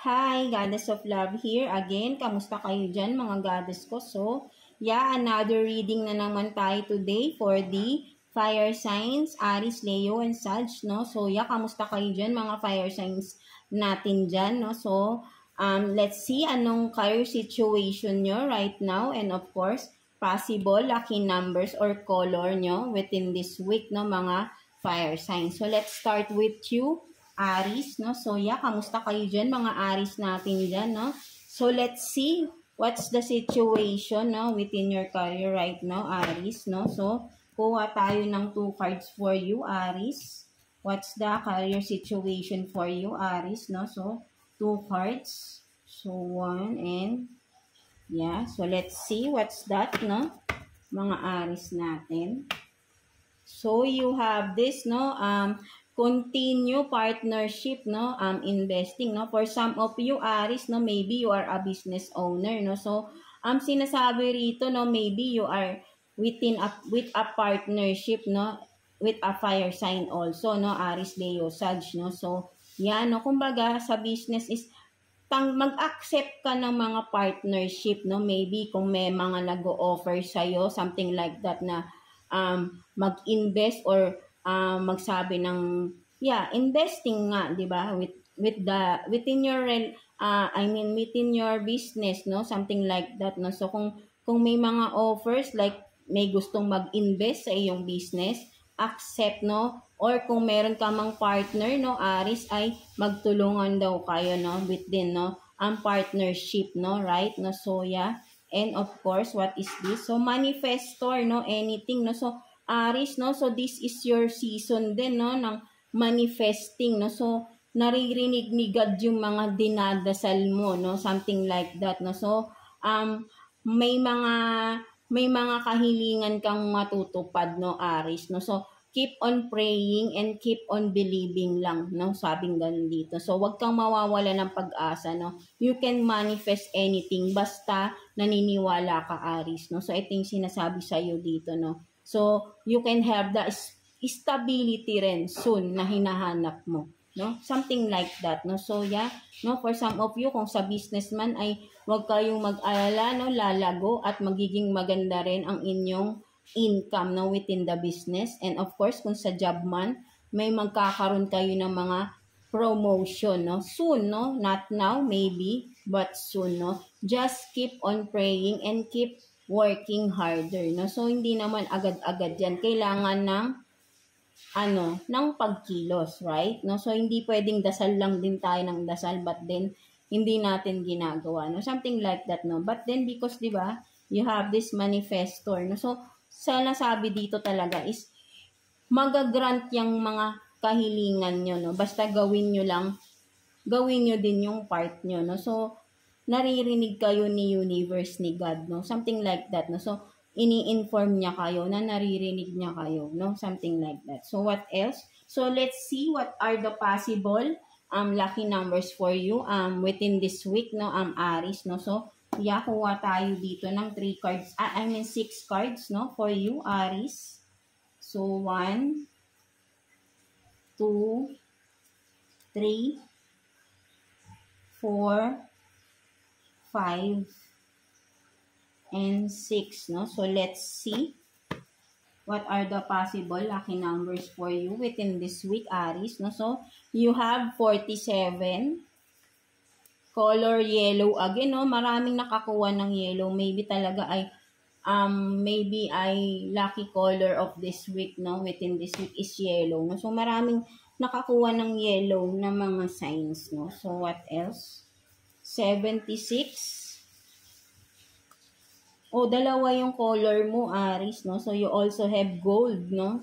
Hi, Goddess of Love here. Again, kamusta kayo dyan mga goddess ko? So, yeah, another reading na naman tayo today for the fire signs, Aries, Leo, and Sag, no? So, yeah, kamusta kayo dyan mga fire signs natin dyan, no? So, let's see anong career situation nyo right now, and of course, possible lucky numbers or color nyo within this week, no, mga fire signs. So, let's start with you, Aries, no? So, yeah, kamusta kayo dyan, mga Aries natin dyan, no? So, let's see what's the situation, no, within your career right now, Aries, no? So, kuha tayo ng 2 cards for you, Aries. What's the career situation for you, Aries, no? So, 2 cards. So, 1 and, yeah. So, let's see what's that, no? Mga Aries natin. So, you have this, no? Continue partnership, no, investing, no, for some of you Aries, no, maybe you are a business owner, no, so sinasabi rito, no, maybe you are with a partnership, no, with a fire sign also, no, Aries, Leo, Sag, no, so yan, no, kumbaga sa business is mag-accept ka ng mga partnership, no, maybe kung may mga nag-o-offer sa'yo, something like that na mag-invest or magsabi ng investing nga, 'di ba, within your within your business, no, something like that, no. So kung may mga offers like may gustong mag-invest sa iyong business, accept, no, or kung meron ka mang partner, no, Aries, ay magtulungan daw kayo, no, within, no, ang partnership, no, right, no. So yeah, and of course, what is this? So manifestor, no, anything, no. So Aries, no, so this is your season din, no, ng manifesting, no, so naririnig ni God yung mga dinadasal mo, no, something like that, no, so may mga kahilingan kang matutupad, no, Aries, no, so keep on praying and keep on believing lang, no, sabing ganun dito. So wag kang mawawala ng pag-asa, no, you can manifest anything basta naniniwala ka, Aries, no. So ito yung sinasabi sa iyo dito, no. So, you can have the stability rin soon na hinahanap mo, no? Something like that, no? So, yeah, no? For some of you, kung sa businessman ay huwag kayong mag-alala, no? Lalago at magiging maganda rin ang inyong income, no? Within the business. And of course, kung sa job man, may magkakaroon kayo ng mga promotion, no? Soon, no? Not now, maybe, but soon, no? Just keep on praying and keep working harder, no? So, hindi naman agad-agad yan. Kailangan ng pagkilos, right? No? So, hindi pwedeng dasal lang din tayo ng dasal, but then, hindi natin ginagawa, no? Something like that, no? But then, because, di ba, you have this manifestor, no? So, sa nasabi dito talaga is, magagrant yung mga kahilingan nyo, no? Basta gawin nyo din yung part nyo, no? So, naririnig kayo ni universe, ni God, no? Something like that, no? So, ini-inform niya kayo na naririnig niya kayo, no? Something like that. So, what else? So, let's see what are the possible lucky numbers for you within this week, no? Aries, no? So, yeah, kuha tayo dito ng 3 cards, 6 cards, no? For you, Aries. So, 1, 2, 3, 4, 5, and 6, no? So, let's see what are the possible lucky numbers for you within this week, Aries, no? So, you have 47, color yellow again, no? Maraming nakakuha ng yellow. Maybe talaga ay, lucky color of this week, no? Within this week is yellow, no? So, maraming nakakuha ng yellow na mga signs, no? So, what else? 76. O, dalawa yung color mo, Aries, no? So, you also have gold, no?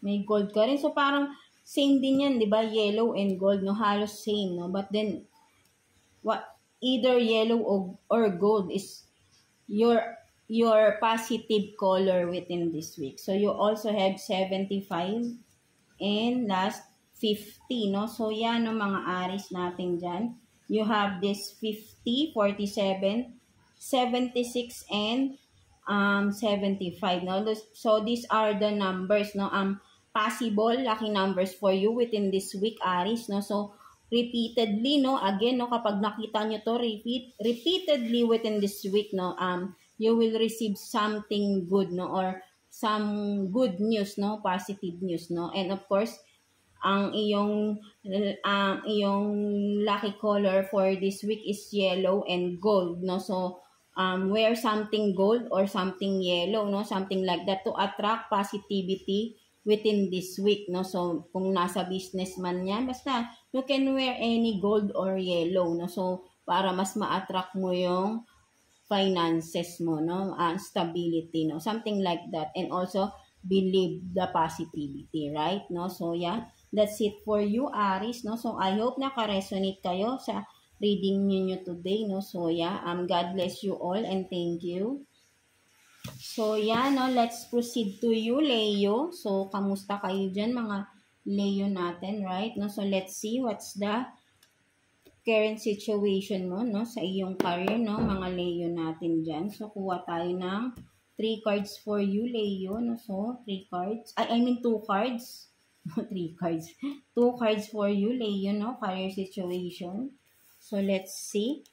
May gold ka rin. So, parang same din yan, di ba? Yellow and gold, no? Halos same, no? But then, either yellow or gold is your positive color within this week. So, you also have 75 and last 50, no? So, yan, no, mga Aries natin dyan. You have this 50, 47, 76, and 75, no? So, these are the numbers, no? Possible lucky numbers for you within this week, Aries, no? So, repeatedly, no, again, no, kapag nakita nyo to repeatedly within this week, no, you will receive something good, no, or some good news, no, positive news, no, and of course, ang iyong lucky color for this week is yellow and gold, no, so wear something gold or something yellow, no, something like that to attract positivity within this week, no, so kung nasa business man yan, basta you can wear any gold or yellow, no, so para mas ma-attract mo yung finances mo, no, stability, no, something like that, and also believe the positivity, right, no, so yeah, that's it for you, Aries, no, so I hope naka-resonate kayo sa reading niyo today, no, so yeah, God bless you all and thank you. So yeah, no, let's proceed to you, Leo. So kamusta kayo dyan, mga Leo natin, right, no, so let's see what's the current situation mo, no, sa iyong career, no, mga Leo natin dyan. So, kuha tayo ng 3 cards for you, Leo, no, so, 3 cards, I mean 2 cards, 3 cards, 2 cards for you, Leo, no, career situation. So, let's see.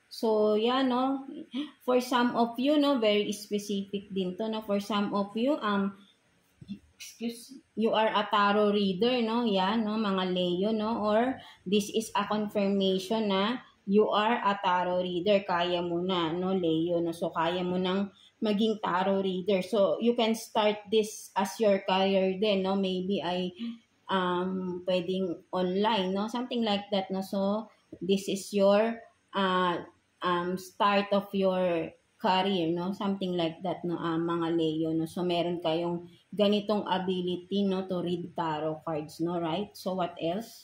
So, yeah, no, for some of you, no, very specific din to, no, for some of you, you are a tarot reader, no? Yan, no, mga Leo, no? Or this is a confirmation na you are a tarot reader. Kaya mo na, no, Leo, no? So, kaya mo nang maging tarot reader. So, you can start this as your career din, no? Maybe pwedeng online, no? Something like that, no? So, this is your start of your career, no? Something like that, no, mga Leo, no? So, meron kayong ganitong ability, no, to read tarot cards, no, right? So, what else?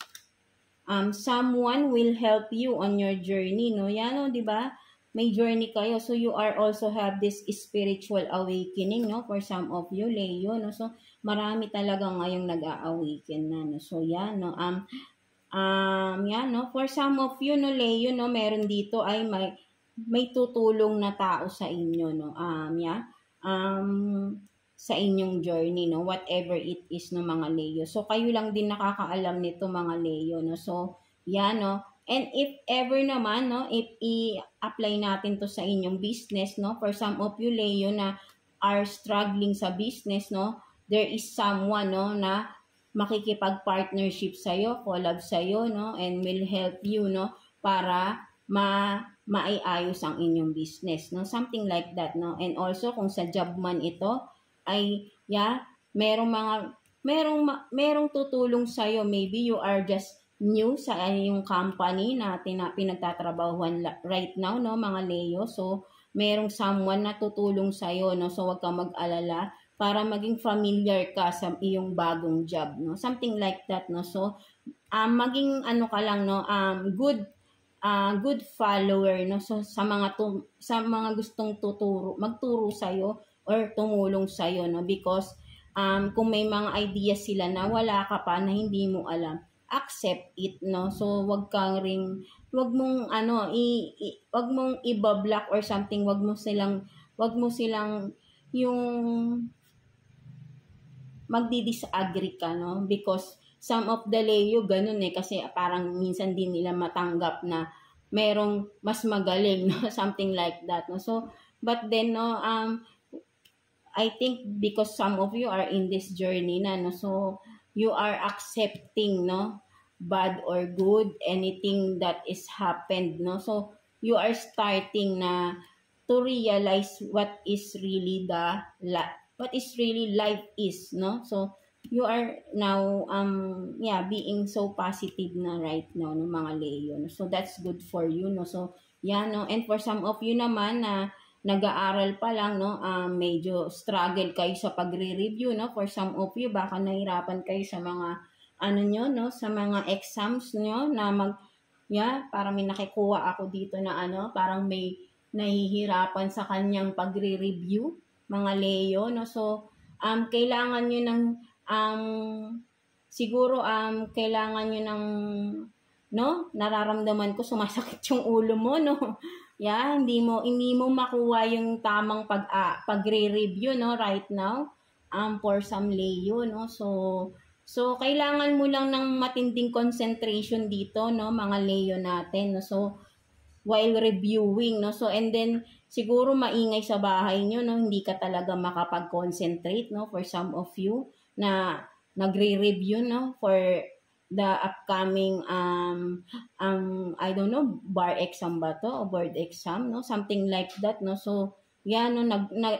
Someone will help you on your journey, no? Yan, no, di ba? May journey kayo. So, you are also have this spiritual awakening, no? For some of you, Leo, no? So, marami talaga ngayong nag-a-awaken na, no? So, yan, no? Yan, no? For some of you, no, Leo, no? Meron dito ay may tutulong na tao sa inyo, no? Yeah. Sa inyong journey, no, whatever it is, no, mga Leo. So, kayo lang din nakakaalam nito, mga Leo, no. So, yan, no. And if ever naman, no, if i-apply natin to sa inyong business, no, for some of you, Leo, na are struggling sa business, no, there is someone, no, na makikipag-partnership sa'yo, collab sa'yo, no, and will help you, no, para maiayos ang inyong business, no, something like that, no. And also, kung sa job man ito, ay, yeah, merong tutulong sa'yo. Maybe you are just new sa yung company na pinagtatrabahuan right now, no, mga Leo. So, merong someone na tutulong sa'yo, no. So, wag kang mag-alala para maging familiar ka sa iyong bagong job, no. Something like that, no. So, maging ano ka lang, no, good follower, no. So, sa mga gustong magturo sa'yo, or tumulong sa'yo, no? Because kung may mga ideas sila na wala ka pa na hindi mo alam, accept it, no? So, wag mong i-block or something, wag mo silang yung magdi-disagree ka, no? Because some of the Leo, ganun kasi parang minsan din nila matanggap na merong mas magaling, no? Something like that, no? So, but then, no, I think because some of you are in this journey na, no, so you are accepting, no, bad or good, anything that is happened, no, so you are starting na to realize what is really life is, no, so you are now being so positive na right now, no, mga Leo, no? So that's good for you, no, so yeah, no, and for some of you naman na nag-aaral pa lang, no, medyo struggle kayo sa pagre-review, no, for some of you, baka nahirapan kayo sa mga, nyo, no, sa mga exams nyo, na parang may nakikuha ako dito na, parang may nahihirapan sa kanyang pagre-review, mga Leo, no, so, kailangan nyo ng, siguro, kailangan nyo ng, no, nararamdaman ko, sumasakit yung ulo mo, no, yeah, hindi mo makuha yung tamang pagre-review, no, right now. for some Leo, no? So kailangan mo lang ng matinding concentration dito, no, mga Leo natin, no? So while reviewing, no? So and then siguro maingay sa bahay nyo, no? Hindi ka talaga makapag-concentrate, no? For some of you na nagre-review, no? For the upcoming I don't know, bar exam ba to o board exam, no? Something like that, no? So yan, no,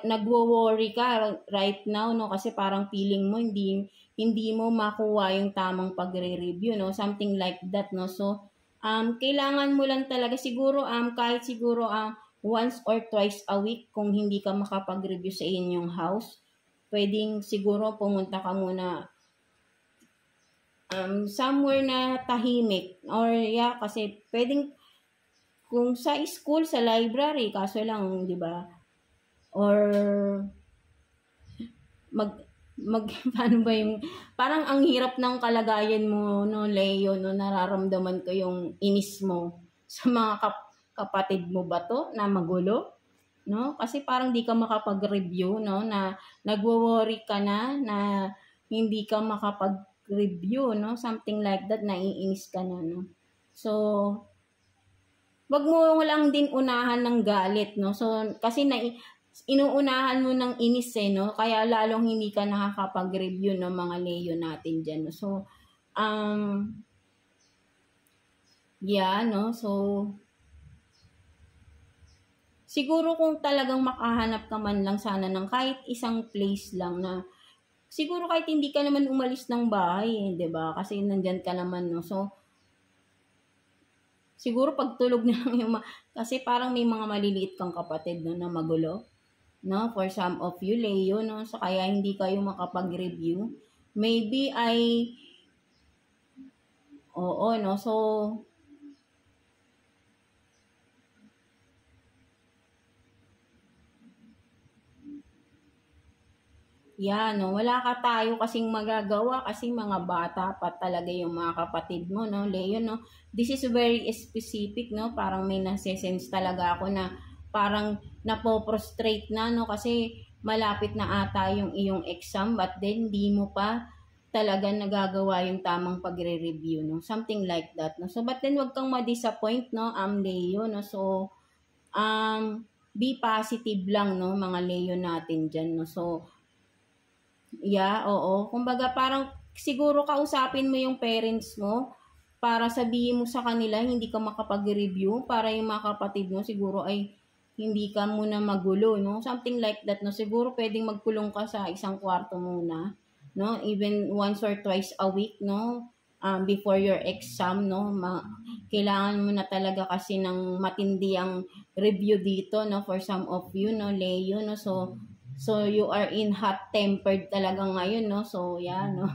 nagwo-worry ka right now, no, kasi parang feeling mo hindi mo makuha yung tamang pagre-review, no, something like that, no. So kailangan mo lang talaga siguro kahit siguro once or twice a week kung hindi ka makapag-review sa inyong house, pwedeng siguro pumunta ka muna somewhere na tahimik, or kasi pwedeng kung sa school, sa library, kaso lang, di ba, or paano ba yung, parang ang hirap ng kalagayan mo, no, Leo, no, nararamdaman ko yung inis mo sa mga kapatid mo ba to na magulo, no, kasi parang di ka makapag-review, no, na nagwo-worry ka na hindi ka makapag-review, no, something like that, naiinis ka na, no. So wag mo lang din unahan ng galit, no? So, kasi inuunahan mo ng inis, no? Kaya lalong hindi ka nakakapag-review ng mga Leo natin dyan, no? So, no? So, siguro kung talagang makahanap ka man lang sana ng kahit isang place lang na, siguro kahit hindi ka naman umalis ng bahay, di ba? Kasi nandyan ka naman, no? So, siguro pagtulog na lang yung kasi parang may mga maliliit kang kapatid, no, na magulo, no, for some of you Leo, no, so kaya hindi kayo makapag-review. Maybe oo, no, so no, wala ka tayo kasing magagawa kasi mga bata pa talaga yung mga kapatid mo, no, Leo, no. This is very specific, no, parang may nase-sense talaga ako na parang napoprostrate na, no, kasi malapit na ata yung iyong exam but then di mo pa talaga nagagawa yung tamang pagre-review, no, something like that, no. So but then wag kang ma-disappoint, no, Leo, no. So be positive lang, no, mga Leo natin dyan, no. So oo. Kumbaga parang siguro kausapin mo yung parents mo para sabihin mo sa kanila hindi ka makapag-review para yung mga kapatid mo siguro ay hindi ka muna magulo, no? Something like that, no? Siguro pwedeng magkulong ka sa isang kwarto muna, no? Even once or twice a week, no? Before your exam, no? Kailangan mo na talaga kasi ng matindi ang review dito, no? For some of you, no? Leo, no? So you are in hot-tempered talaga ngayon, no? So, no?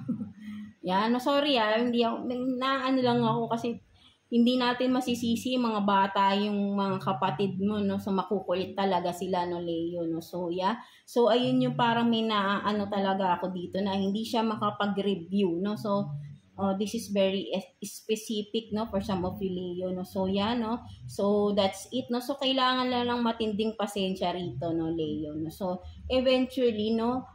No, sorry, hindi ako, naano lang ako kasi hindi natin masisisi mga bata yung mga kapatid mo, no? So, makukulit talaga sila, no, Leo, no? So, So, ayun yung parang may naano talaga ako dito na hindi siya makapag-review, no? So, this is very specific, no, for some of you Leo, no. So no, so that's it, no. So kailangan lang matinding pasensya rito, no, Leo, no. So eventually, no,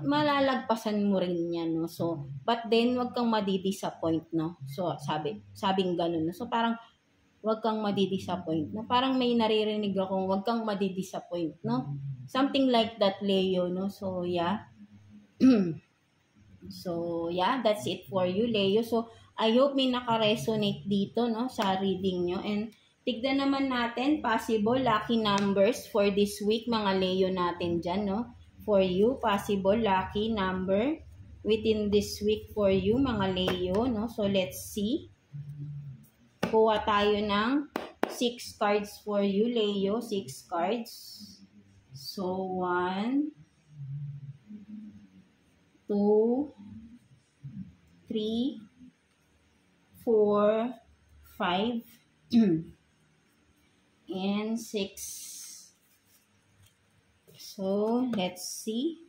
malalagpasan mo rin yan, no. So but then wag kang madi-disappoint, no. So sabing ganun, no. So parang wag kang madi-disappoint, no. Parang may naririnig akong wag kang madi-disappoint, no, something like that, Leo, no. So So, that's it for you, Leo. So, I hope may naka-resonate dito, no, sa reading nyo. And, tignan naman natin, possible lucky numbers for this week, mga Leo natin dyan, no. For you, possible lucky number within this week for you, mga Leo, no. So, let's see. Kuha tayo ng 6 cards for you, Leo. 6 cards. So, 1, 2, 3, 4, 5, and 6. So, let's see.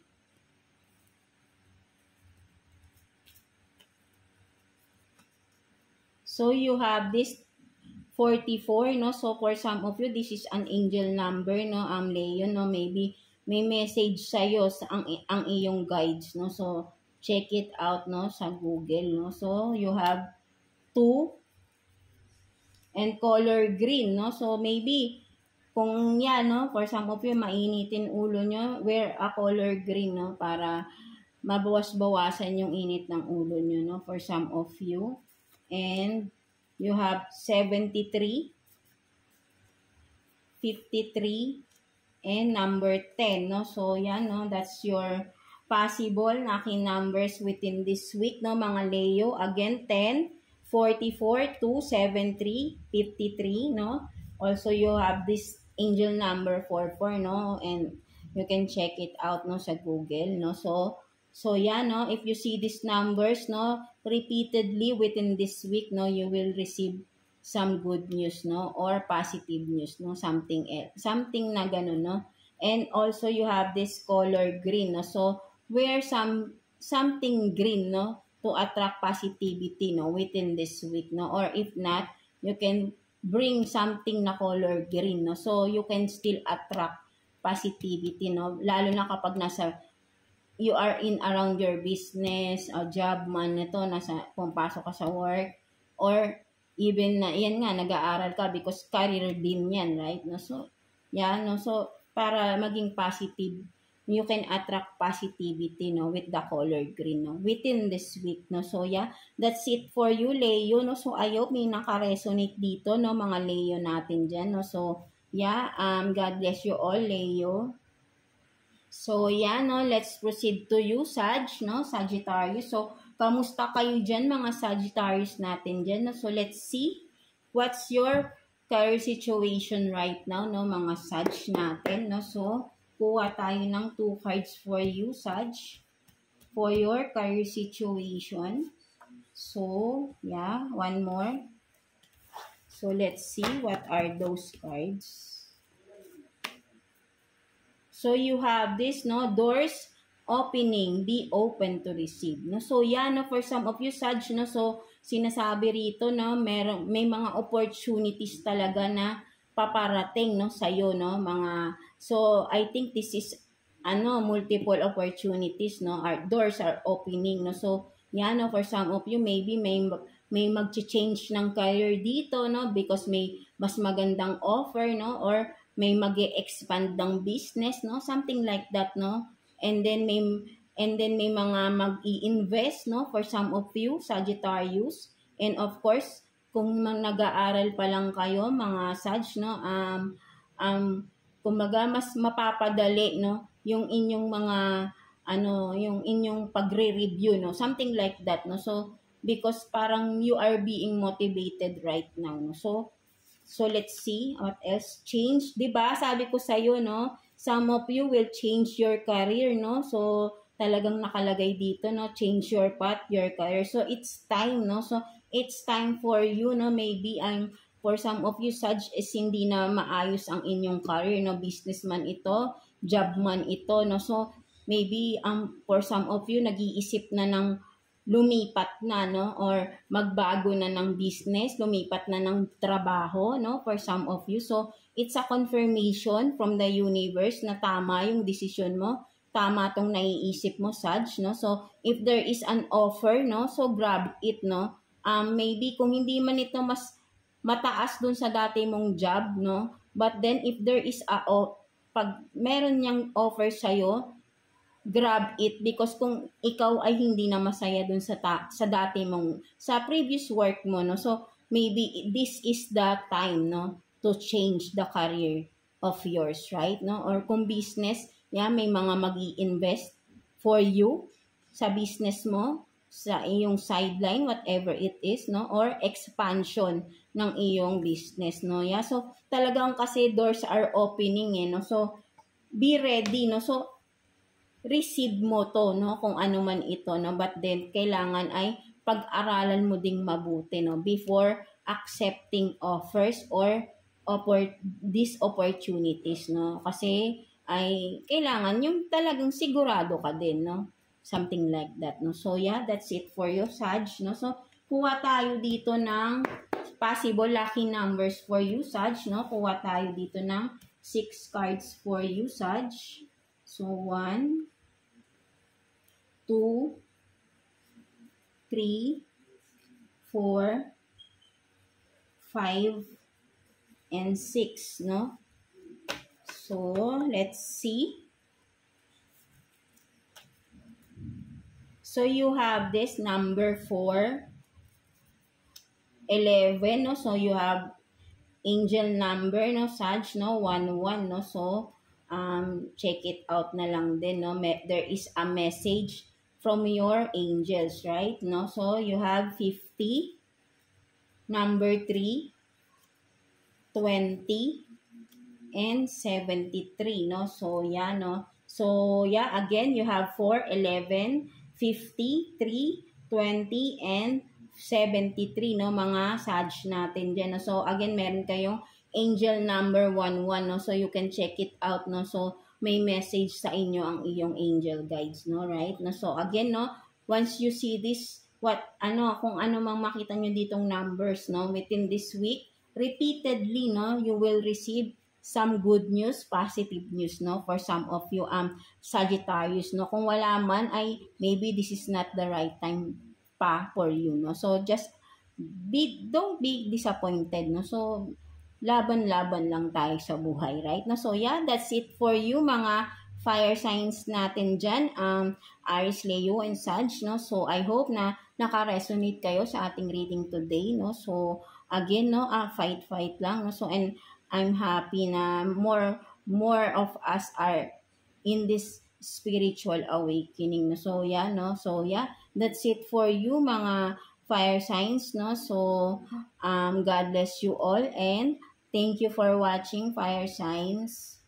So, you have this 44, no? So, for some of you, this is an angel number, no? Leo, no? Maybe may message sa'yo ang iyong guides, no? So, check it out, no, sa Google, no? So, you have 2 and color green, no? So, maybe, kung yan, no, for some of you, mainitin ulo nyo, wear a color green, no, para mabawas-bawasan yung init ng ulo nyo, no, for some of you. And, you have 73, 53, and number 10, no? So, yan, no, that's your possible lucky numbers within this week, no, mga Leo. Again, 10, 44, 2, 73, 53, no? Also, you have this angel number 44, no? And you can check it out, no, sa Google, no? So yeah, no, if you see these numbers, no, repeatedly within this week, no, you will receive some good news, no, or positive news, no, something else, something na ganun, no. And also, you have this color green, no? So, wear something green, no, to attract positivity, no, within this week, no? Or if not, you can bring something na color green, no? So, you can still attract positivity, no? Lalo na kapag you are in around your business, a job man, ito, pumapasok ka sa work, or even na, yan nga, nag-aaral ka because career din yan, right? No? So, yeah, no? So, para maging positive, you can attract positivity, no, with the color green, no, within this week, no. So, yeah, that's it for you, Leo, no. So, I hope may naka-resonate dito, no, mga Leo natin dyan, no. So, yeah, God bless you all, Leo. So, yeah, no, let's proceed to you, Sag, no, Sagittarius. So, kamusta kayo dyan, mga Sagittarius natin dyan, no. So, let's see what's your career situation right now, no, mga Sag natin, no. So, kuha tayo ng 2 cards for you, Sag, for your career situation. So, yeah, one more. So, let's see what are those cards. So, you have this, no, doors opening, be open to receive, no. So, yan, no, for some of you, Sag, no, so, sinasabi rito, no, may mga opportunities talaga na paparating, no, sa'yo, no, mga. So, I think this is, multiple opportunities, no, doors are opening, no. So, yan, no, for some of you, maybe may mag-change ng career dito, no, because may mas magandang offer, no, or may mag-expand ng business, no, something like that, no. And then may mga mag-i-invest, no, for some of you, Sagittarius. And of course, kung nag-aaral pa lang kayo, mga Sag, no, kumbaga mas mapapadali, no, yung inyong mga yung inyong pagre-review, no, something like that, no. So because parang you are being motivated right now, no. So let's see what else change, 'di ba? Sabi ko sa iyo, no, some of you will change your career, no. So talagang nakalagay dito, no, change your path, your career. So it's time, no. So it's time for you, no, maybe for some of you, Sag, is hindi na maayos ang inyong career, no, businessman ito, job man ito, no. So maybe for some of you, nag-iisip na ng lumipat na, no, or magbago na ng business, lumipat na ng trabaho, no, for some of you. So it's a confirmation from the universe na tama yung decision mo, tama tong naiisip mo, Sag, no. So if there is an offer, no, so grab it, no. Maybe kung hindi man ito mas mataas dun sa dati mong job, no, but then if there is pag meron niyang offer sa'yo, grab it, because kung ikaw ay hindi na masaya dun sa sa previous work mo, no, so maybe this is the time, no, to change the career of yours, right, no. Or kung business, yeah, may mga mag-i-invest for you sa business mo, sa iyong sideline, whatever it is, no, or expansion ng iyong business, no. Yeah, so talagang kasi doors are opening, no. So be ready, no. So receive mo to, no, kung ano man ito, no, but then kailangan ay pag-aralan mo ding mabuti, no, before accepting offers or these opportunities, no, kasi ay kailangan yung talagang sigurado ka din, no, something like that, no. So yeah, that's it for you, Sag, no. So kuha tayo dito ng possible lucky numbers for you, Sag, no. Kuha tayo dito ng 6 cards for you, Sag. So, 1, 2, 3, 4, 5, and 6, no? So, let's see. So, you have this number 4, 11, no? So, you have angel number, no? Sag, no? 1, 1, no? So, check it out na lang din, no? There is a message from your angels, right? No? So, you have 50, number 3, 20, and 73, no? So, yeah, no? So, yeah, again, you have 4, 11, 50, 3, 20, and 73, no? Mga Sag natin dyan, no? So, again, meron kayong angel number 11, no? So, you can check it out, no? So, may message sa inyo ang iyong angel guides, no? Right? No? So, again, no? Once you see this, kung ano mang makita nyo ditong numbers, no? Within this week, repeatedly, no? You will receive some good news, positive news, no, for some of you Sagittarius, no. Kung wala man ay maybe this is not the right time pa for you, no. So just don't be disappointed, no. So laban-laban lang tayo sa buhay, right? No. So yeah, that's it for you mga fire signs natin dyan, Aries, Leo, and Sag, no. So I hope na naka-resonate kayo sa ating reading today, no. So again, no, fight lang, no. So and I'm happy na more of us are in this spiritual awakening. So yeah, no. So yeah, that's it for you mga fire signs, no. So God bless you all and thank you for watching fire signs.